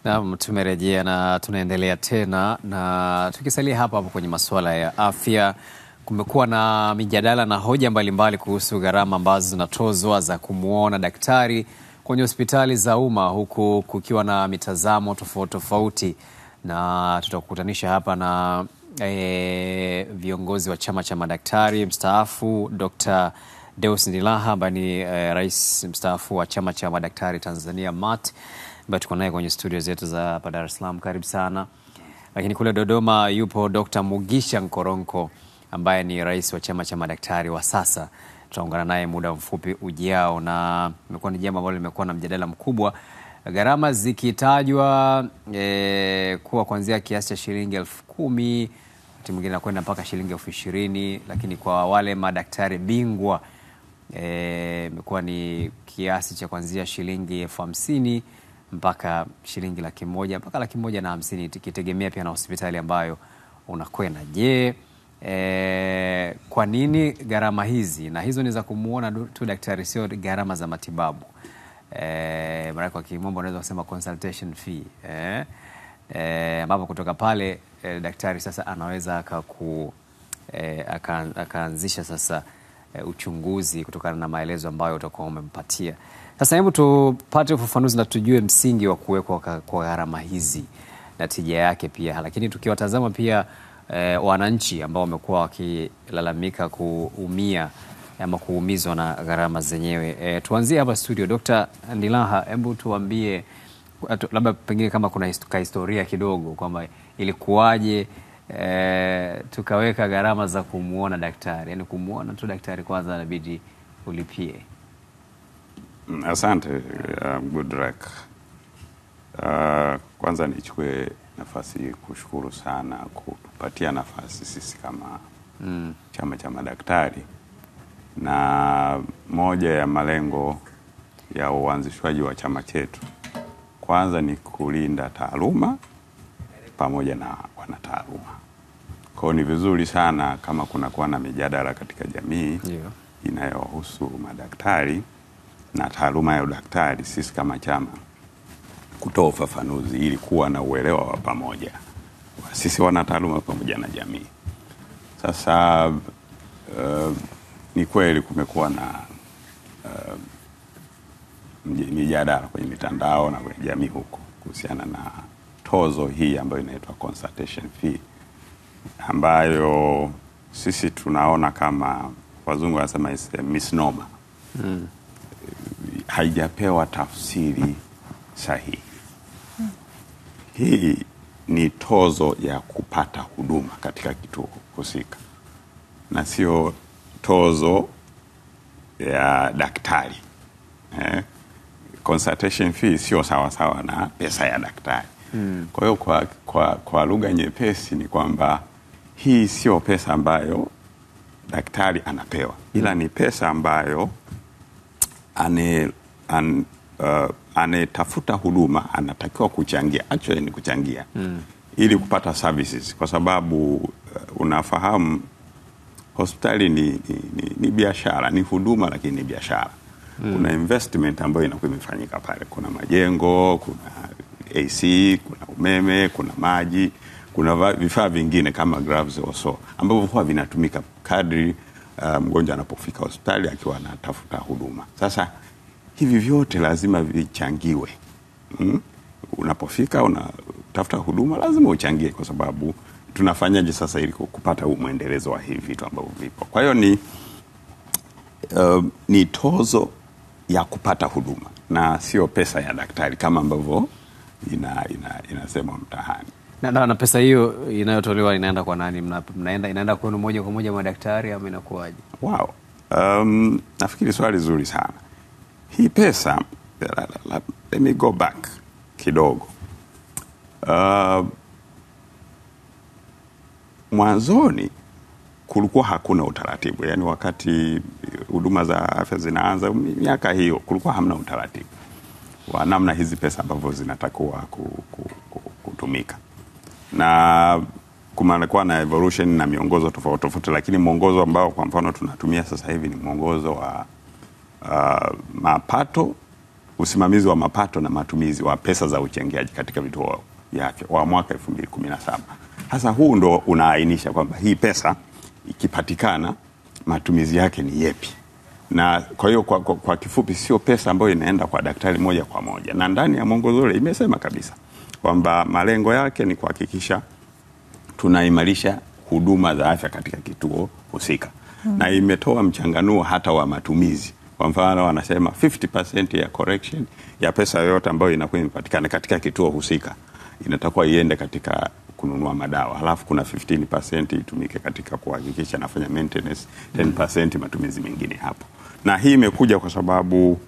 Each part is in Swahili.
Naam, tumerejea na tunaendelea tena na tukisalia hapa kwenye masuala ya afya. Kumekuwa na mijadala na hoja mbalimbali kuhusu gharama ambazo zinatozwa za kumuona daktari kwenye hospitali za umma, huku kukiwa na mitazamo tofauti tofauti, na tutakukutanisha hapa na viongozi wa chama cha madaktari mstaafu Dr. Deus Ndilaha ambaye ni rais mstaafu wa chama cha madaktari Tanzania MAT, ambaye tuko naye kwenye studio zetu za hapa Dar es Salaam. Karibu sana. Lakini kule Dodoma yupo Dr. Mugisha Nkoronko ambaye ni rais wa chama cha madaktari wa sasa. Tutaungana naye muda mfupi ujao, na imekuwa ni jambo ambalo limekuwa na mjadala mkubwa, gharama zikitajwa kuwa kuanzia kiasi cha shilingi 10,000, wakati mwingine nakwenda mpaka shilingi 20,000, lakini kwa wale madaktari bingwa imekuwa ni kiasi cha kuanzia shilingi 50,000 mpaka shilingi 100,000 mpaka 150,000, ikitegemea pia na hospitali ambayo unakwenda. Je, kwa nini gharama hizi? Na hizo ni za kumuona tu daktari, sio gharama za matibabu. Maana kwa kimombo unaweza kusema consultation fee. Ambapo kutoka pale daktari sasa anaweza akaanzisha sasa uchunguzi kutokana na maelezo ambayo utakuwa umempatia. Sasa hebu tupate ufafanuzi na tujue msingi wa kuwekwa kwa gharama hizi na tija yake pia, lakini tukiwatazama pia wananchi ambao wamekuwa wakilalamika kuumia ama kuumizwa na gharama zenyewe. Tuanzie hapa studio. Dr. Ndilaha, hebu tuambie labda pengine kama kuna historia kidogo kwamba ilikuwaje tukaweka gharama za kumuona daktari, yani kumuona tu daktari kwanza inabidi ulipie. Asante good luck. Kwanza nichukue nafasi kushukuru sana kutupatia nafasi sisi kama chama cha madaktari, na moja ya malengo ya uanzishwaji wa chama chetu kwanza ni kulinda taaluma pamoja na wanataaluma. Kwa ni vizuri sana kama kunakuwa na mijadala katika jamii inayohusu madaktari na taaluma ya udaktari, sisi kama chama kutoa ufafanuzi ili kuwa na uelewa wa pamoja sisi wanataaluma pamoja na jamii. Sasa ni kweli kumekuwa na mijadala kwenye mitandao na kwenye jamii huko kuhusiana na tozo hii ambayo inaitwa consultation fee, ambayo sisi tunaona kama wazungu wanasema is a misnomer. Haijapewa tafsiri sahihi. Hii ni tozo ya kupata huduma katika kituo husika na sio tozo ya daktari. Consultation fee sio sawa sawa na pesa ya daktari. Kwa hiyo kwa lugha nyepesi ni kwamba hii sio pesa ambayo daktari anapewa, ila ni pesa ambayo anetafuta huduma anatakiwa kuchangia, actually ni kuchangia ili kupata services, kwa sababu unafahamu hospitali ni biashara, ni huduma lakini ni biashara. Kuna investment ambayo inakuwa imefanyika pale, kuna majengo, kuna AC, kuna umeme, kuna maji, kuna vifaa vingine kama gloves also ambavyo huwa vinatumika kadri mgonjwa anapofika hospitali akiwa anatafuta huduma. Sasa hivi vyote lazima vichangiwe. Unapofika unatafuta huduma lazima uchangie, kwa sababu tunafanyaje sasa ili kupata muendelezo wa hivi vitu ambavyo vipo. Kwa hiyo ni tozo ya kupata huduma na sio pesa ya daktari kama ambavyo inasema mtaani. Na pesa hiyo inayotolewa inaenda kwa nani? Inaenda kwenu moja kwa moja madaktari ama inakuwaje? Wow. Nafikiri swali zuri sana. Hii pesa, let me go back kidogo. Mwanzoni kulikuwa hakuna utaratibu. Yaani wakati huduma za afya zinaanza miaka hiyo kulikuwa hamna utaratibu wa namna hizi pesa ambavyo zinatakiwa kutumika. Na kumekuwa na evolution na miongozo tofauti tofauti, lakini mwongozo ambao kwa mfano tunatumia sasa hivi ni mwongozo wa mapato usimamizi wa mapato na matumizi wa pesa za uchangiaji katika vituo vya afya wa mwaka 2017. Hasa huu ndo unaainisha kwamba hii pesa ikipatikana matumizi yake ni yepi. Na kwa hiyo kwa kifupi sio pesa ambayo inaenda kwa daktari moja kwa moja. Na ndani ya mwongozo ule imesema kabisa kwamba malengo yake ni kuhakikisha tunaimarisha huduma za afya katika kituo husika. Na imetoa mchanganuo hata wa matumizi. Kwa mfano wanasema 50% ya correction ya pesa yoyote ambayo inakuwa imepatikana katika kituo husika inatakiwa iende katika kununua madawa. Halafu kuna 15% itumike katika kuhakikisha nafanya maintenance, 10% matumizi mengine hapo. Na hii imekuja kwa sababu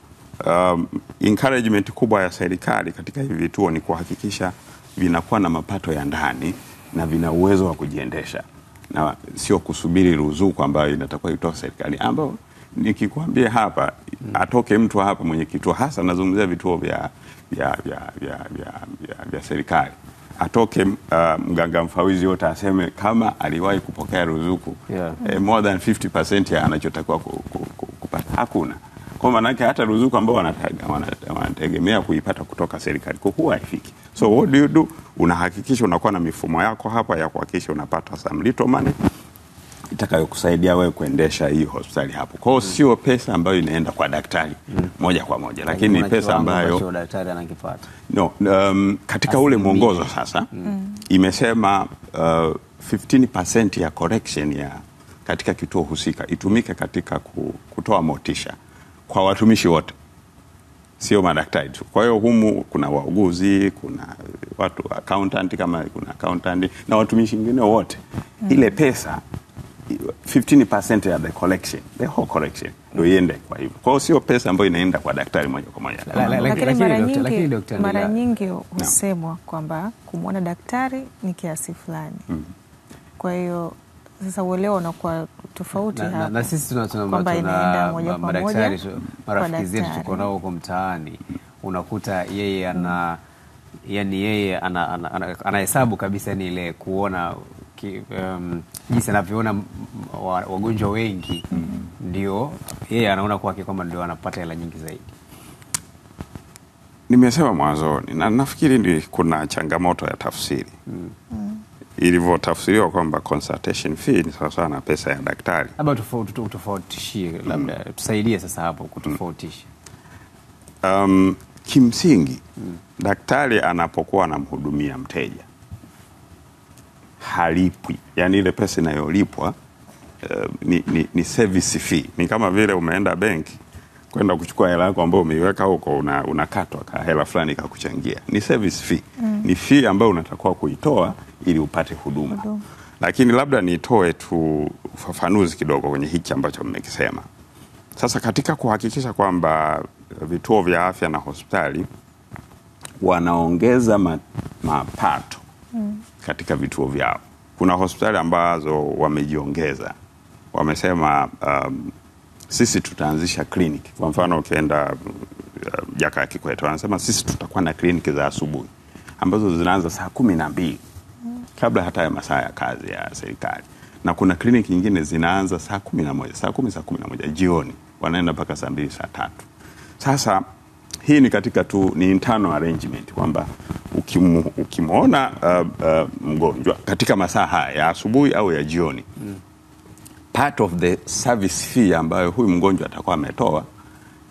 encouragement kubwa ya serikali katika hivi vituo ni kuhakikisha vinakuwa na mapato ya ndani na vina uwezo wa kujiendesha. Na sio kusubiri ruzuku ambayo inatakiwa itoe serikali, ambayo nikikwambia hapa atoke mtu hapa mwenye kituo, hasa nazungumzia vituo vya serikali, atoke mganga mfawizi yote aseme kama aliwahi kupokea ruzuku more than 50% ya anachotakiwa kupata, hakuna. Kwa maana yake hata ruzuku ambao wanategemea kuipata kutoka serikali kwa huwa haifiki. So what do? Unahakikisha unakuwa na mifumo yako hapa ya kuhakikisha unapata some little money itakayokusaidia wewe kuendesha hii hospitali hapo. Kwa hiyo sio pesa ambayo inaenda kwa daktari moja kwa moja, lakini pesa ambayo daktari anakipata. No, katika ule mwongozo sasa imesema 15% ya correction ya katika kituo husika itumike katika kutoa motisha kwa watumishi wote, sio madaktari tu. Kwa hiyo humu kuna wauguzi, kuna watu accountant, kama kuna accountant na watumishi wengine wote. Ile pesa 15% ya the collection, the whole collection ndio iende kwa hivyo. Kwa hiyo sio pesa ambayo inaenda kwa daktari moja kwa moja. Lakini mara nyingi husemwa kwamba kumwona daktari ni kiasi fulani. Kwa hiyo sasa uelewa unakuwa tofauti hapa. Na sisi tuna madaktari, marafiki zetu tuko nao huko mtaani, unakuta yeye anahesabu kabisa ni ile kuona jinsi anavyoona wagonjwa wengi ndio yeye anaona kwake kwamba ndio anapata hela nyingi zaidi. Nimesema mwanzoni na nafikiri kuna changamoto ya tafsiri. Ilivyotafsiriwa kwamba consultation fee ni sawa sawa na pesa ya daktari. Labda tutofautishie, labda tusaidie sasa hapo kutofautisha. Kimsingi daktari anapokuwa anamhudumia mteja halipwi, yani ile pesa inayolipwa ni service fee. Ni kama vile umeenda benki kwenda kuchukua hela yako ambayo umeiweka huko, unakatwa ka hela fulani kakuchangia. Ni service fee. Ni fee ambayo unatakiwa kuitoa ili upate huduma. Lakini labda nitoe tu ufafanuzi kidogo kwenye hiki ambacho mmekisema. Sasa katika kuhakikisha kwamba vituo vya afya na hospitali wanaongeza mapato katika vituo vyao. Kuna hospitali ambazo wamejiongeza. Wamesema sisi tutaanzisha kliniki. Kwa mfano ukienda Jakaya Kikwete wanasema sisi tutakuwa na kliniki za asubuhi ambazo zinaanza saa 12 kabla hata ya masaa ya kazi ya serikali. Na kuna kliniki nyingine zinaanza saa 11, saa 10, saa 11 jioni, wanaenda mpaka saa 2, saa 3. Sasa hii ni katika ni internal arrangement kwamba ukimwona mgonjwa katika masaa haya ya asubuhi au ya jioni, part of the service fee ambayo huyu mgonjwa atakuwa ametoa,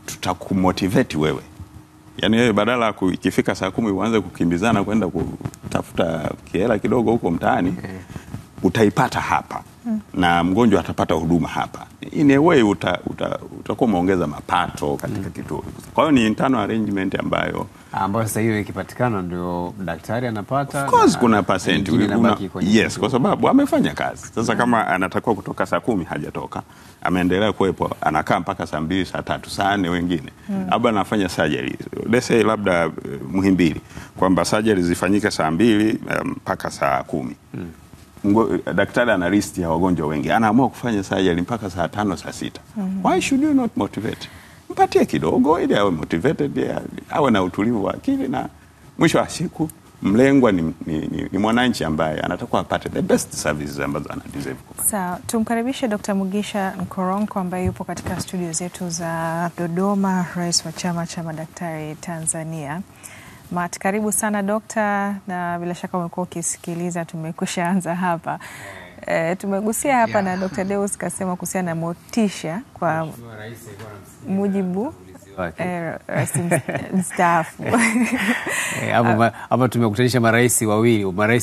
tutakumotivate wewe. Yaani wewe badala ikifika saa 10 uanze kukimbizana kwenda kutafuta hela kidogo huko mtaani, utaipata hapa. Na mgonjwa atapata huduma hapa. In a way utakuwa umeongeza mapato katika kituo. Kwa hiyo ni internal arrangement ambayo sasa hiyo ikipatikana ndio daktari anapata. Of course kuna percent. Yes, kwa sababu amefanya kazi. Sasa kama anatakiwa kutoka saa 10 hajatoka, ameendelea kuwepo, anakaa mpaka saa 2, saa 3, saa 4 wengine. Labda anafanya surgery. Let's say labda Muhimbili kwamba surgery zifanyike saa 2 mpaka saa 10. Daktari ana list ya wagonjwa wengi, anaamua kufanya surgery mpaka saa 5, saa 6. Why should you not motivate? Mpatie kidogo ili awe motivated, awe na utulivu wa akili, na mwisho wa siku mlengwa ni mwananchi ambaye anatakiwa apate the best services ambazo ana deserve kupata. Sawa, tumkaribishe Dr. Mugisha Nkoronko ambaye yupo katika studio zetu za Dodoma, rais wa chama cha madaktari Tanzania. Matt, karibu sana dokta, na bila shaka umekuwa ukisikiliza tumekushaanza hapa. Tumegusia hapa na Dr. Deus kasema kuhusiana na motisha kwa mujibu rais mstaafu. Hapa tumekutanisha marais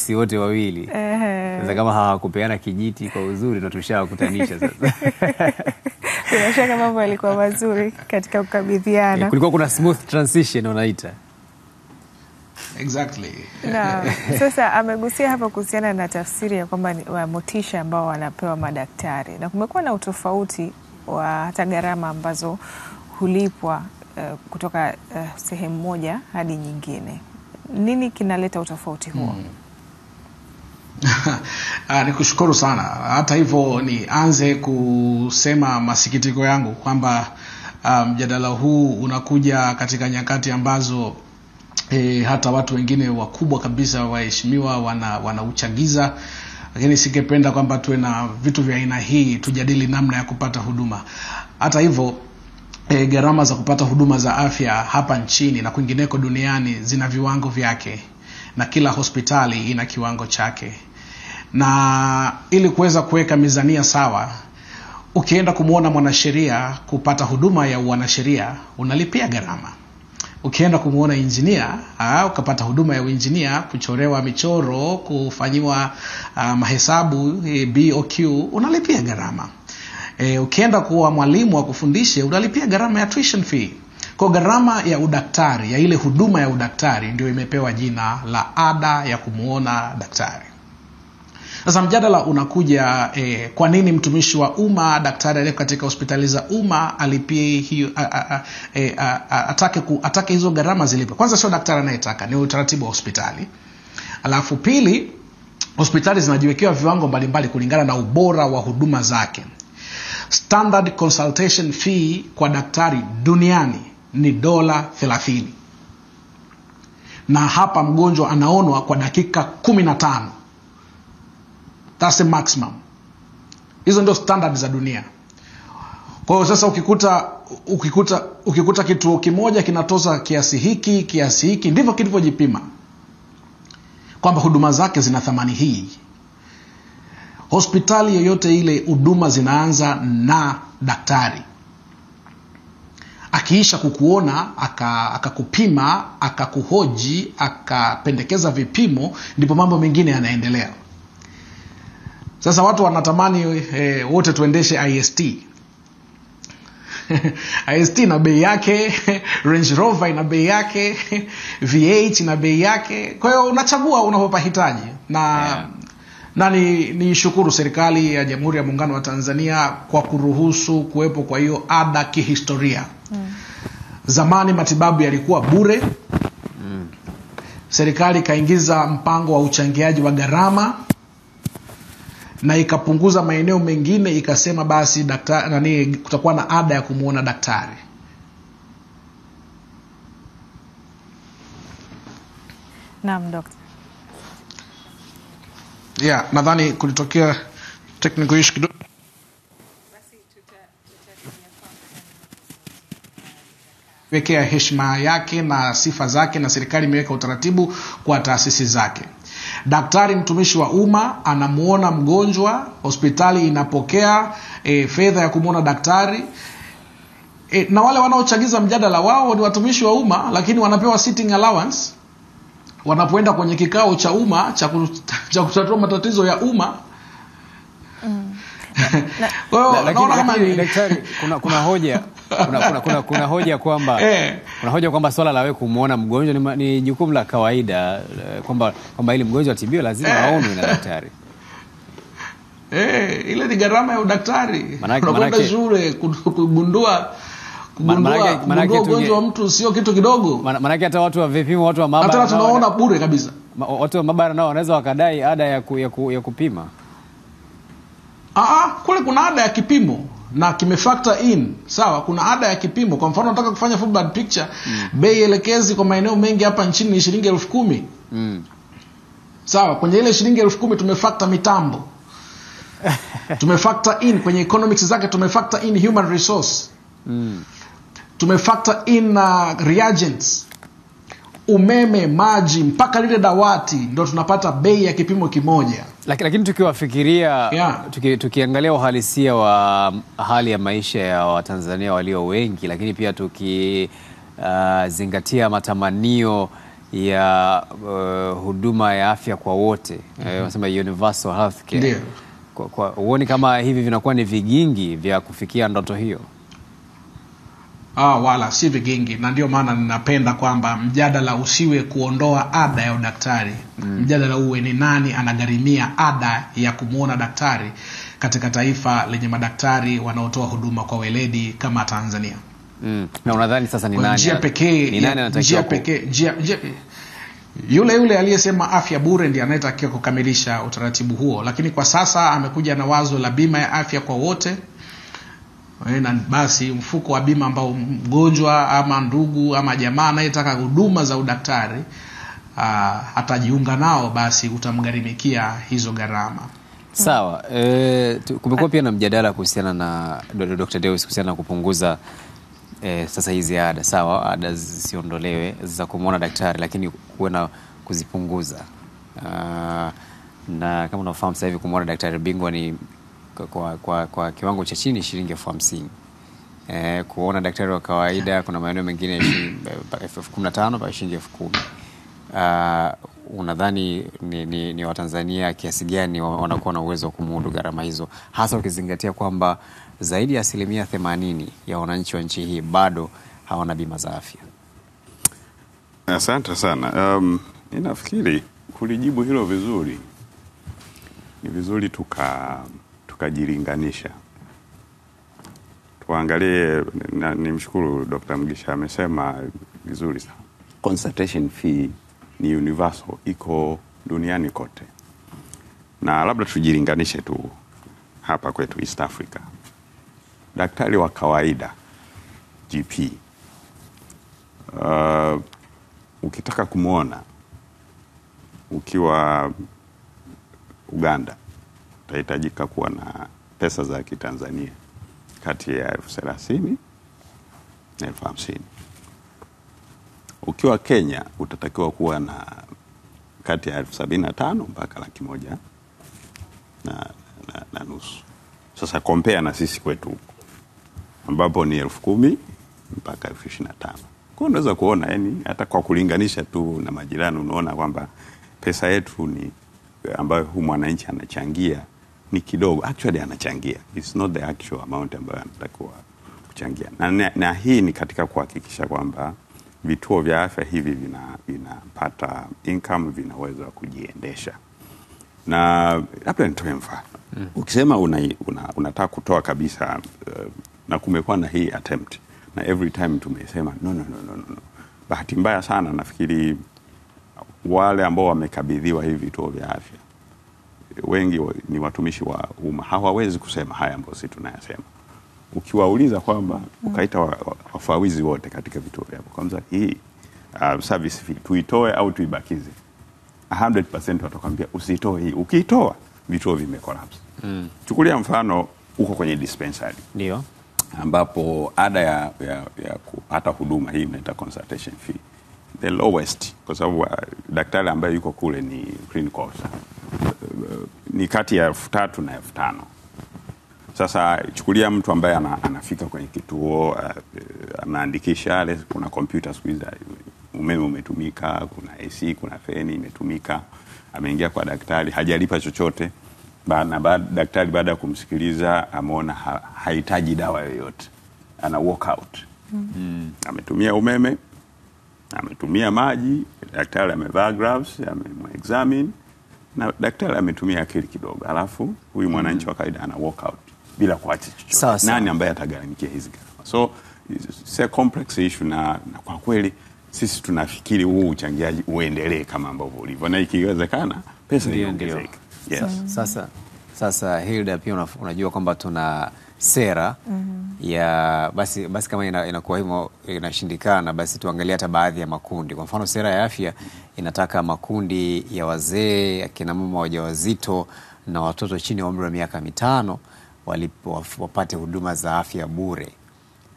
wote wawili. Sasa kama hawakupeana kijiti kwa uzuri na tushawakutanisha sasa. Bila shaka mambo yalikuwa mazuri katika kukabidhiana. Kulikuwa kuna smooth transition unaita. Exactly. Na sasa amegusia hapa kuhusiana na tafsiri ya kwamba motisha ambao wanapewa madaktari, na kumekuwa na utofauti wa hata gharama ambazo hulipwa kutoka sehemu moja hadi nyingine. Nini kinaleta utofauti huo? Nikushukuru sana. Hata hivyo nianze kusema masikitiko yangu kwamba mjadala huu unakuja katika nyakati ambazo hata watu wengine wakubwa kabisa waheshimiwa wanauchagiza, lakini singependa kwamba tuwe na vitu vya aina hii tujadili namna ya kupata huduma. Hata hivyo gharama za kupata huduma za afya hapa nchini na kwingineko duniani zina viwango vyake, na kila hospitali ina kiwango chake. Na ili kuweza kuweka mizania sawa, ukienda kumuona mwanasheria kupata huduma ya wanasheria unalipia gharama. Ukienda kumuona engineer ukapata huduma ya engineer, kuchorewa michoro, kufanyiwa mahesabu BOQ, unalipia gharama. Ukienda kuwa mwalimu wa kufundisha unalipia gharama ya tuition fee. Kwa gharama ya udaktari, ya ile huduma ya udaktari, ndio imepewa jina la ada ya kumuona daktari. Sasa mjadala unakuja, kwa nini mtumishi wa umma, daktari aliye katika hospitali za umma alipie hiyo atake hizo gharama zilipe? Kwanza sio daktari anayetaka, ni utaratibu wa hospitali. Alafu pili, hospitali zinajiwekewa viwango mbalimbali kulingana na ubora wa huduma zake. Standard consultation fee kwa daktari duniani ni $30. Na hapa mgonjwa anaonwa kwa dakika 15. That's the maximum. Hizo ndio standard za dunia. Kwa hiyo sasa ukikuta kituo kimoja kinatoza kiasi hiki, ndivyo kilivyojipima kwamba huduma zake zina thamani hii. Hospitali yoyote ile huduma zinaanza na daktari. Akiisha kukuona, akakupima, akakuhoji, akapendekeza vipimo, ndipo mambo mengine yanaendelea. Sasa watu wanatamani wote tuendeshe IST. IST na bei yake, Range Rover ina bei yake, V8 ina bei yake. Kwa hiyo unachagua unapopahitaji. Na ni shukuru serikali ya Jamhuri ya Muungano wa Tanzania kwa kuruhusu kuwepo kwa hiyo ada kihistoria. Zamani matibabu yalikuwa bure. Serikali kaingiza mpango wa uchangiaji wa gharama na ikapunguza maeneo mengine, ikasema basi kutakuwa na ada ya kumuona daktari. Naam, dokta. Nadhani kulitokea technical issue kidogo. Wekea heshima yake na sifa zake, na serikali imeweka utaratibu kwa taasisi zake. Daktari mtumishi wa umma anamuona mgonjwa, hospitali inapokea fedha ya kumuona daktari. Na wale wanaochagiza mjadala wao ni watumishi wa umma, lakini wanapewa sitting allowance wanapoenda kwenye kikao cha umma cha kutatua matatizo ya umma. Lakini daktari, kuna hoja kwamba swala la wewe kumuona mgonjwa ni jukumu la kawaida, kwamba ili mgonjwa atibiwe lazima aonwe na daktari. Ile ni gharama ya udaktari. Unakwenda shule kugundua ugonjwa wa mtu sio kitu kidogo. Maana hata watu wa vipimo, watu wa maabara, hata tunaona bure kabisa. Watu wa maabara nao wanaweza wakadai ada ya kupima. Kule kuna ada ya kipimo na kimefactor in. Sawa, kuna ada ya kipimo. Kwa mfano nataka kufanya full blood picture, bei elekezi kwa maeneo mengi hapa nchini ni shilingi 10,000. Sawa, kwenye ile shilingi 10,000 tumefactor mitambo. Tumefactor in kwenye economics zake, tumefactor in human resource. Tumefactor in reagents, umeme, maji, mpaka lile dawati, ndio tunapata bei ya kipimo kimoja. Lakini tukiwafikiria, tukiangalia uhalisia wa hali ya maisha ya Watanzania walio wengi, lakini pia tukizingatia matamanio ya huduma ya afya kwa wote, wanasema universal healthcare. Ndio. Uone kama hivi vinakuwa ni vigingi vya kufikia ndoto hiyo? Wala si vigingi, na ndio maana ninapenda kwamba mjadala usiwe kuondoa ada ya udaktari. Mjadala uwe ni nani anagharimia ada ya kumuona daktari katika taifa lenye madaktari wanaotoa huduma kwa weledi kama Tanzania. Na unadhani sasa ni nani? Njia pekee, yule aliyesema afya bure ndiye anayetakiwa kukamilisha utaratibu huo, lakini kwa sasa amekuja na wazo la bima ya afya kwa wote. Na basi mfuko wa bima ambao mgonjwa ama ndugu ama jamaa anayetaka huduma za udaktari atajiunga nao, basi utamgharimikia hizo gharama. Sawa. Kumekuwa pia na mjadala kuhusiana na Dr. Deus kuhusiana na kupunguza sasa hizi ada. Sawa, ada zisiondolewe za kumuona daktari, lakini kuwe na kuzipunguza. Na kama unafahamu sasa hivi kumuona daktari bingwa ni kwa kiwango cha chini shilingi 50,000. Kuona daktari wa kawaida kuna maeneo mengine 15,000 mpaka shilingi 10,000. Unadhani ni Watanzania kiasi gani wanakuwa na uwezo wa kumudu gharama hizo, hasa ukizingatia kwamba zaidi ya 80% ya wananchi wa nchi hii bado hawana bima za afya? Asante sana. Ninafikiri kulijibu hilo vizuri, ni vizuri tukajilinganisha. Tuangalie, nimshukuru Dr. Mugisha amesema vizuri sana. Consultation fee ni universal, iko duniani kote. Na labda tujilinganishe tu hapa kwetu East Africa. Daktari wa kawaida GP, ukitaka kumuona ukiwa Uganda utahitajika kuwa na pesa za Kitanzania kati ya 30,000 na 50,000. Ukiwa Kenya utatakiwa kuwa na kati ya 75,000 mpaka 1,100,000 na nusu. Sasa compare na sisi kwetu ambapo ni 10,000 mpaka 25,000. Kwa unaweza kuona, yani hata kwa kulinganisha tu na majirani unaona kwamba pesa yetu ni ambayo huyu mwananchi anachangia ni kidogo. Actually anachangia, it's not the actual amount ambayo anatakiwa kuchangia. Na hii ni katika kuhakikisha kwamba vituo vya afya hivi vinapata income, vinaweza kujiendesha. Na labda nitoe mfano. Ukisema unataka kutoa kabisa, na kumekuwa na hii attempt, na every time tumesema no. Bahati mbaya sana nafikiri wale ambao wamekabidhiwa hivi vituo vya afya wengi ni watumishi wa umma, hawawezi kusema haya ambayo sisi tunayasema. Ukiwauliza kwamba ukaita wafawizi wote katika vituo vyao kwanza, hii service fee tuitoe au tuibakize, 100% watakwambia usitoe hii. Ukiitoa vituo vimecollapse. Chukulia mfano uko kwenye dispensary, ndio ambapo ada ya kupata huduma hii inaita consultation fee, the lowest, kwa sababu daktari ambaye yuko kule ni clinical, ni kati ya 3,000 na 5,000. Sasa chukulia mtu ambaye anafika kwenye kituo, anaandikisha, kuna computer siku hizi, umeme umetumika, kuna AC, kuna feni imetumika, ameingia kwa daktari, hajalipa chochote. Daktari baada ya kumsikiliza ameona hahitaji dawa yoyote, ana walk out. Ametumia umeme, ametumia maji, daktari amevaa gloves, amemexamine, na daktari ametumia akili kidogo, alafu huyu mwananchi wa kawaida ana walk out bila kuacha chochote. Nani ambaye atagharamikia hizi gharama? So it's a complex issue, na kwa kweli sisi tunafikiri huu uchangiaji uendelee kama ambavyo ulivyo, na ikiwezekana pesa iongezeke. Yes. Sasa Hilda, pia unajua kwamba sera ya basi kama inakuwa hivyo inashindikana, basi tuangalie hata baadhi ya makundi. Kwa mfano sera ya afya inataka makundi ya wazee, akina mama wajawazito na watoto chini ya umri wa miaka 5 wapate huduma za afya bure.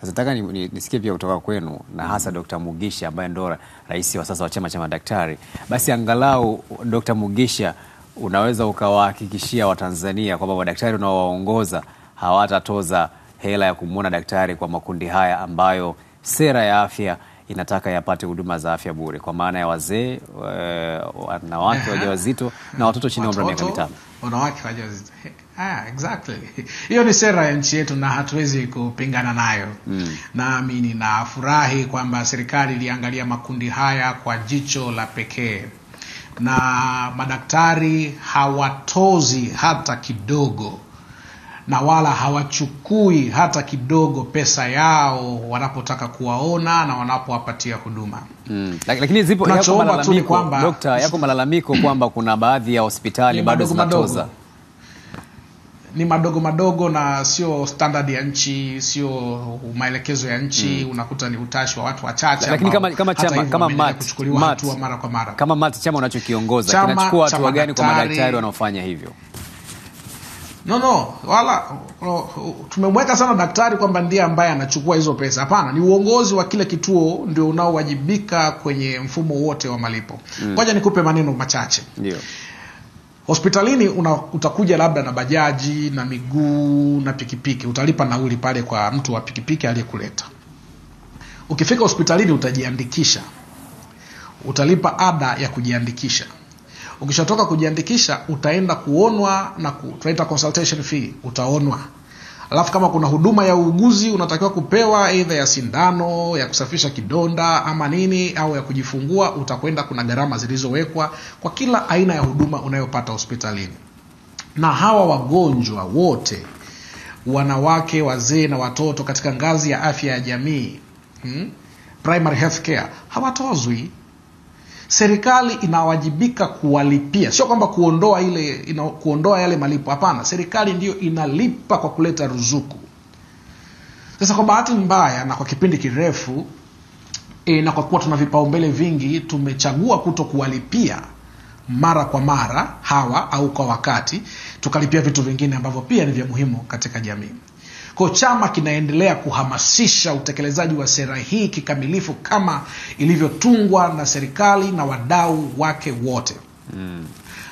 Sasa nataka nisikie pia kutoka kwenu na hasa Dr. Mugisha ambaye ndo rais wa sasa wa chama cha madaktari. Basi angalau Dr. Mugisha, unaweza ukawahakikishia Watanzania kwamba madaktari unaowaongoza hawatatoza hela ya kumuona daktari kwa makundi haya ambayo sera ya afya inataka yapate huduma za afya bure, kwa maana ya wazee, wanawake wajawazito na watoto chini ya umri wa miaka 5. Wanawake wajawazito. Exactly. Hiyo ni sera ya nchi yetu na hatuwezi kupingana nayo. Nami ninafurahi kwamba serikali iliangalia makundi haya kwa jicho la pekee. Na madaktari hawatozi hata kidogo, na wala hawachukui hata kidogo pesa yao wanapotaka kuwaona na wanapowapatia huduma. Lakini zipo yako malalamiko kwamba kuna baadhi ya hospitali bado zinatoza. Ni madogo na sio standard ya nchi, sio maelekezo ya nchi. Unakuta ni utashi wa watu wachache. Lakini kama mara kwa mara. Kama MAT, chama unachokiongoza, kinachukua hatua gani kwa madaktari wanaofanya hivyo? Wala tumemweka sana daktari kwamba ndiye ambaye anachukua hizo pesa. Hapana, ni uongozi wa kile kituo ndio unaowajibika kwenye mfumo wote wa malipo. Ngoja nikupe maneno machache. Ndio. Hospitalini utakuja labda na bajaji na miguu na pikipiki, utalipa nauli pale kwa mtu wa pikipiki aliyekuleta. Ukifika hospitalini utajiandikisha, utalipa ada ya kujiandikisha. Ukishatoka kujiandikisha utaenda kuonwa na tunaita consultation fee, utaonwa. Alafu kama kuna huduma ya uuguzi unatakiwa kupewa, either ya sindano, ya kusafisha kidonda ama nini, au ya kujifungua, utakwenda, kuna gharama zilizowekwa kwa kila aina ya huduma unayopata hospitalini. Na hawa wagonjwa wote, wanawake, wazee na watoto katika ngazi ya afya ya jamii, primary health care, hawatozwi. Serikali inawajibika kuwalipia, sio kwamba kuondoa yale malipo. Hapana, serikali ndiyo inalipa kwa kuleta ruzuku. Sasa kwa bahati mbaya na kwa kipindi kirefu na kwa kuwa tuna vipaumbele vingi, tumechagua kutokuwalipia mara kwa mara hawa au kwa wakati, tukalipia vitu vingine ambavyo pia ni vya muhimu katika jamii. Kwa chama kinaendelea kuhamasisha utekelezaji wa sera hii kikamilifu kama ilivyotungwa na serikali na wadau wake wote.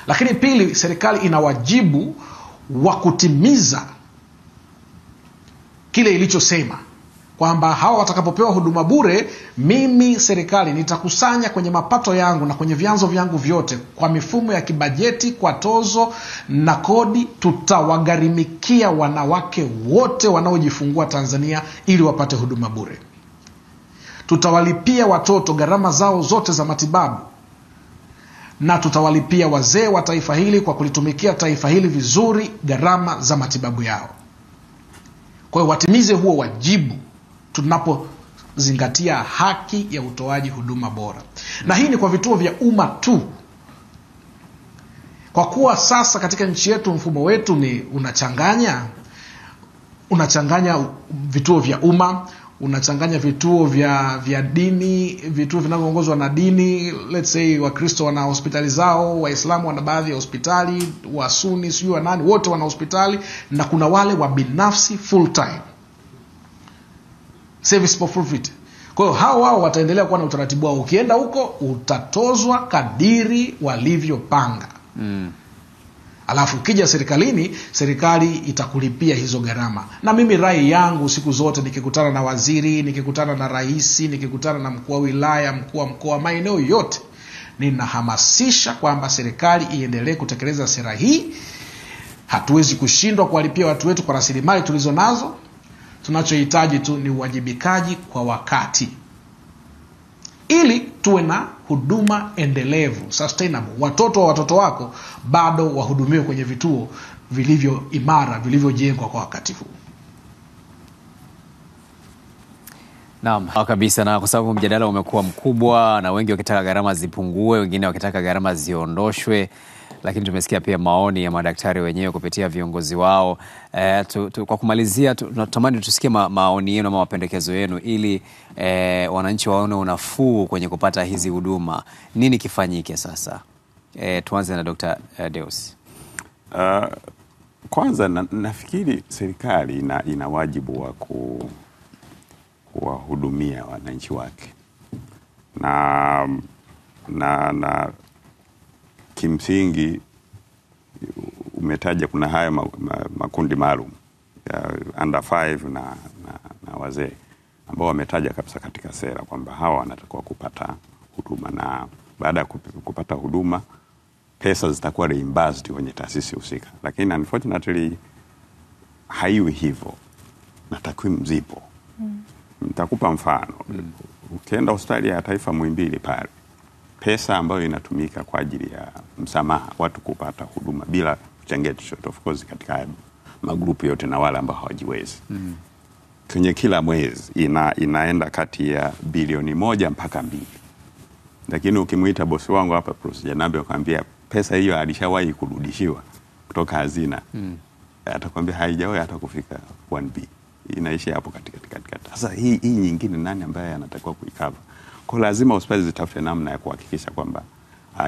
Lakini pili, serikali ina wajibu wa kutimiza kile ilichosema kwamba hawa watakapopewa huduma bure, mimi serikali nitakusanya kwenye mapato yangu na kwenye vyanzo vyangu vyote, kwa mifumo ya kibajeti, kwa tozo na kodi, tutawagharimikia wanawake wote wanaojifungua Tanzania ili wapate huduma bure. Tutawalipia watoto gharama zao zote za matibabu, na tutawalipia wazee wa taifa hili kwa kulitumikia taifa hili vizuri gharama za matibabu yao. Kwa hiyo watimize huo wajibu tunapozingatia haki ya utoaji huduma bora. Na hii ni kwa vituo vya umma tu. Kwa kuwa sasa katika nchi yetu mfumo wetu ni unachanganya vituo vya umma, unachanganya vituo vya dini, vituo vinavyoongozwa na dini. Let's say Wakristo wana hospitali zao, Waislamu wana baadhi ya hospitali, Wasuni sio wa nani, wote wana hospitali, na kuna wale wa binafsi full time, service for profit. Kwa hiyo hao wataendelea kuwa na utaratibu wao. Ukienda huko utatozwa kadiri walivyopanga. Alafu ukija serikalini, serikali itakulipia hizo gharama. Na mimi rai yangu siku zote, nikikutana na waziri, nikikutana na rais, nikikutana na mkuu wa wilaya, mkuu wa mkoa, maeneo yote, ninahamasisha kwamba serikali iendelee kutekeleza sera hii. Hatuwezi kushindwa kuwalipia watu wetu kwa rasilimali tulizo nazo. Tunachohitaji tu ni uwajibikaji kwa wakati, ili tuwe na huduma endelevu, sustainable. Watoto wa watoto wako bado wahudumiwe kwenye vituo vilivyo imara, vilivyojengwa kwa wakati huu. Naam, kabisa. Na kwa sababu mjadala umekuwa mkubwa na wengi wakitaka gharama zipungue, wengine wakitaka gharama ziondoshwe, lakini tumesikia pia maoni ya madaktari wenyewe kupitia viongozi wao. Kwa kumalizia, tunatamani tusikie maoni yenu ama mapendekezo yenu ili wananchi waone unafuu kwenye kupata hizi huduma. Nini kifanyike sasa? Tuanze na Dr. Deus. Kwanza nafikiri serikali ina wajibu wa kuwahudumia wananchi wake, na kimsingi umetaja kuna haya makundi maalum ya under 5 na wazee ambao wametaja kabisa katika sera kwamba hawa wanatakiwa kupata huduma, na baada ya kupata huduma pesa zitakuwa reimbursed kwenye taasisi husika, lakini unfortunately haiwi hivyo na takwimu zipo. Nitakupa mfano. Ukienda hospitali ya taifa Muhimbili pale, pesa ambayo inatumika kwa ajili ya msamaha watu kupata huduma bila kuchangia chochote, of course katika magrupu yote na wale ambao hawajiwezi, kwenye kila mwezi inaenda kati ya bilioni 1 mpaka 2. Lakini ukimuita bosi wangu hapa Profesa Janabi akwambia pesa hiyo alishawahi kurudishiwa kutoka hazina, atakwambia haijawahi hata kufika 1B, inaishia hapo katikati. Sasa hii nyingine nani ambaye anatakiwa kuikava? Kwa lazima hospitali zitafute namna ya kuhakikisha kwamba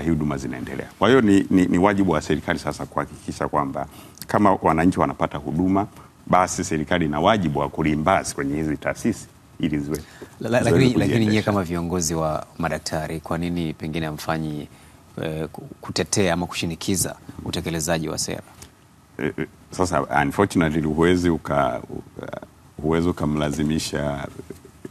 hii huduma zinaendelea. Kwa hiyo ni wajibu wa serikali sasa kuhakikisha kwamba kama wananchi wanapata huduma, basi serikali ina wajibu wa kulimbasi kwenye hizi taasisi ili ziwe. Lakini nyie kama viongozi wa madaktari, kwa nini pengine hamfanyi kutetea ama kushinikiza utekelezaji wa sera? Sasa unfortunately huwezi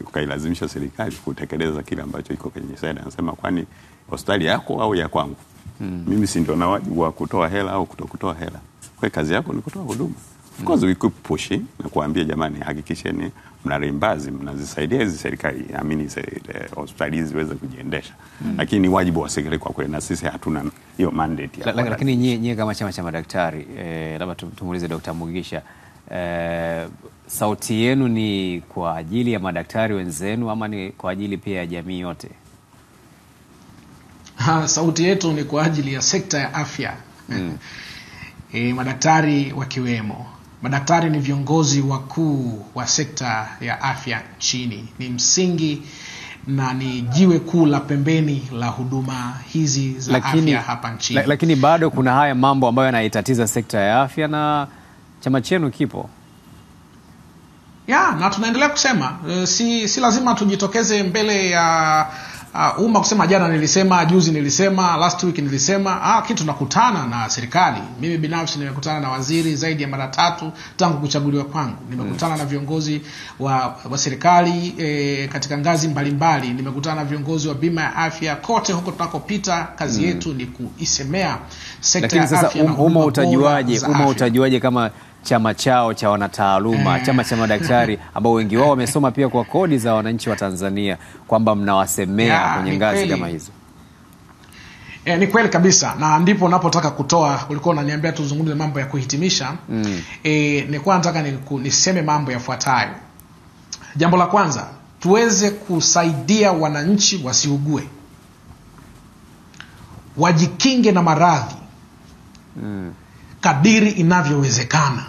ukailazimisha serikali kutekeleza kile ambacho iko kwenye sera. Anasema kwani hospitali yako au ya kwangu? Mimi si ndio na wajibu wa kutoa hela au kutokutoa hela? Kwa kazi yako ni kutoa huduma. Of course we keep pushing na kuambia jamani, hakikisheni mnareimbazi, mnazisaidia hizi serikali hospitali ziweze kujiendesha. Lakini ni wajibu wa serikali kwa kweli, na sisi hatuna hiyo mandate ya. Lakini nyie kama chama cha madaktari, labda tumuulize Dr. Mugisha, sauti yenu ni kwa ajili ya madaktari wenzenu ama ni kwa ajili pia ya jamii yote? Sauti yetu ni kwa ajili ya sekta ya afya. Madaktari wakiwemo. Madaktari ni viongozi wakuu wa sekta ya afya nchini. Ni msingi na ni jiwe kuu la pembeni la huduma hizi za afya hapa nchini. Lakini bado kuna haya mambo ambayo yanaitatiza sekta ya afya na chama chenu kipo. Na tunaendelea kusema si lazima tujitokeze mbele ya umma kusema jana nilisema, juzi nilisema, last week nilisema. Kitu tunakutana na serikali. Mimi binafsi nimekutana na waziri zaidi ya mara 3 tangu kuchaguliwa kwangu. Nimekutana na viongozi wa serikali katika ngazi mbalimbali. Nimekutana na viongozi wa bima ya afya. Kote huko tunakopita kazi yetu ni kuisemea sekta ya afya. Lakini sasa utajuaje kama chama chao cha wanataaluma, chama cha madaktari ambao wengi wao wamesoma pia kwa kodi za wananchi wa Tanzania, kwamba mnawasemea kwenye ngazi kama hizo? Ni kweli kabisa, na ndipo unapotaka kutoa. Ulikuwa unaniambia tuzungumze mambo ya kuhitimisha. Nilikuwa nataka niseme mambo yafuatayo. Jambo la kwanza, tuweze kusaidia wananchi wasiugue, wajikinge na maradhi kadiri inavyowezekana,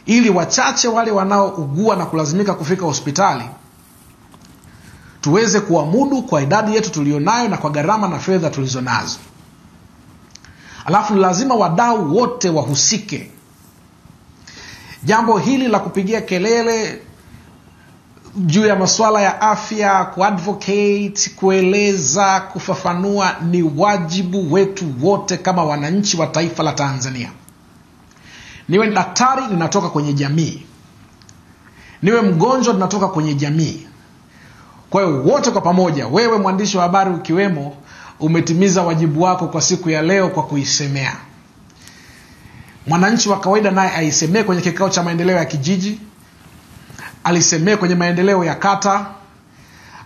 ili wachache wale wanaougua na kulazimika kufika hospitali tuweze kuamudu kwa idadi yetu tulionayo na kwa gharama na fedha tulizonazo. Alafu lazima wadau wote wahusike. Jambo hili la kupigia kelele juu ya masuala ya afya, kuadvocate, kueleza, kufafanua, ni wajibu wetu wote kama wananchi wa taifa la Tanzania. Niwe daktari, ninatoka kwenye jamii. Niwe mgonjwa, ninatoka kwenye jamii. Kwa hiyo wote kwa pamoja, wewe mwandishi wa habari ukiwemo, umetimiza wajibu wako kwa siku ya leo kwa kuisemea. Mwananchi wa kawaida naye aisemee kwenye kikao cha maendeleo ya kijiji, alisemee kwenye maendeleo ya kata,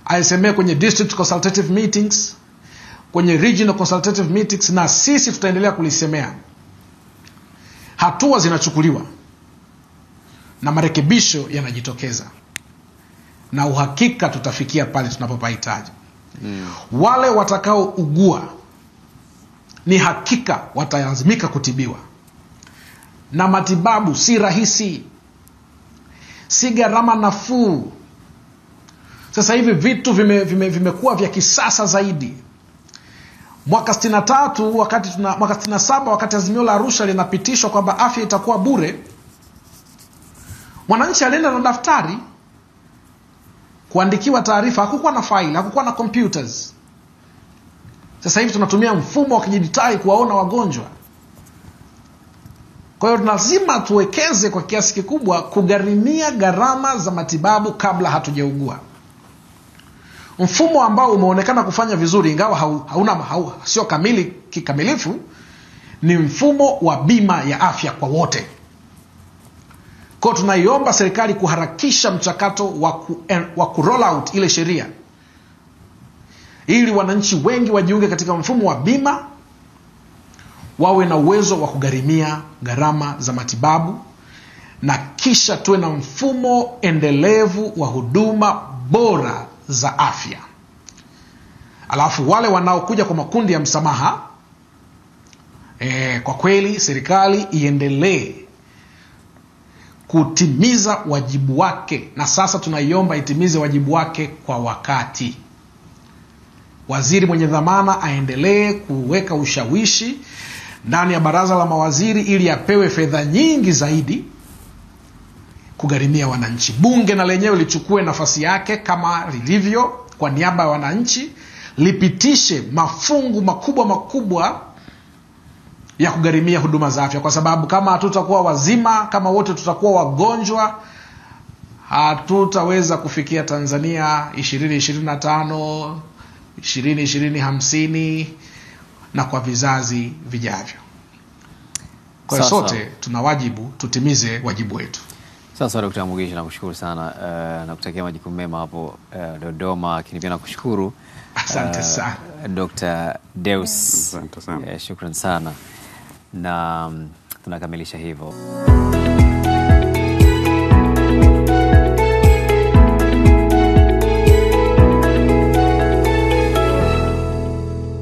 alisemee kwenye district consultative meetings, kwenye regional consultative meetings, na sisi tutaendelea kulisemea. Hatua zinachukuliwa na marekebisho yanajitokeza, na uhakika tutafikia pale tunapopahitaji. Wale watakao ugua ni hakika watalazimika kutibiwa, na matibabu si rahisi, si gharama nafuu. Sasa hivi vitu vimekuwa vya kisasa zaidi. Mwaka 63 mwaka 67 wakati Azimio la Arusha linapitishwa kwamba afya itakuwa bure, mwananchi alienda na daftari kuandikiwa taarifa. Hakukuwa na faili, hakukuwa na computers. Sasa hivi tunatumia mfumo wa kidijitali kuwaona wagonjwa. Kwa hiyo lazima tuwekeze kwa kiasi kikubwa kugharimia gharama za matibabu kabla hatujaugua. Mfumo ambao umeonekana kufanya vizuri, ingawa sio kikamilifu, ni mfumo wa bima ya afya kwa wote. Kwa hiyo tunaiomba serikali kuharakisha mchakato wa kuroll out ile sheria, ili wananchi wengi wajiunge katika mfumo wa bima, wawe na uwezo wa kugharimia gharama za matibabu, na kisha tuwe na mfumo endelevu wa huduma bora za afya. Alafu wale wanaokuja kwa makundi ya msamaha, kwa kweli serikali iendelee kutimiza wajibu wake, na sasa tunaiomba itimize wajibu wake kwa wakati. Waziri mwenye dhamana aendelee kuweka ushawishi ndani ya baraza la mawaziri ili apewe fedha nyingi zaidi kugharimia wananchi. Bunge na lenyewe lichukue nafasi yake kama lilivyo kwa niaba ya wananchi, lipitishe mafungu makubwa ya kugharimia huduma za afya, kwa sababu kama hatutakuwa wazima, kama wote tutakuwa wagonjwa, hatutaweza kufikia Tanzania 2025, 2050 na kwa vizazi vijavyo. Kwa hiyo sote tuna wajibu, tutimize wajibu wetu. Sasa Dr. Mugisha, nakushukuru sana na kutakia majukumu mema hapo Dodoma, lakini pia nakushukuru. Asante sana Dr. Deus. Asante sana. Shukrani sana, na tunakamilisha hivyo.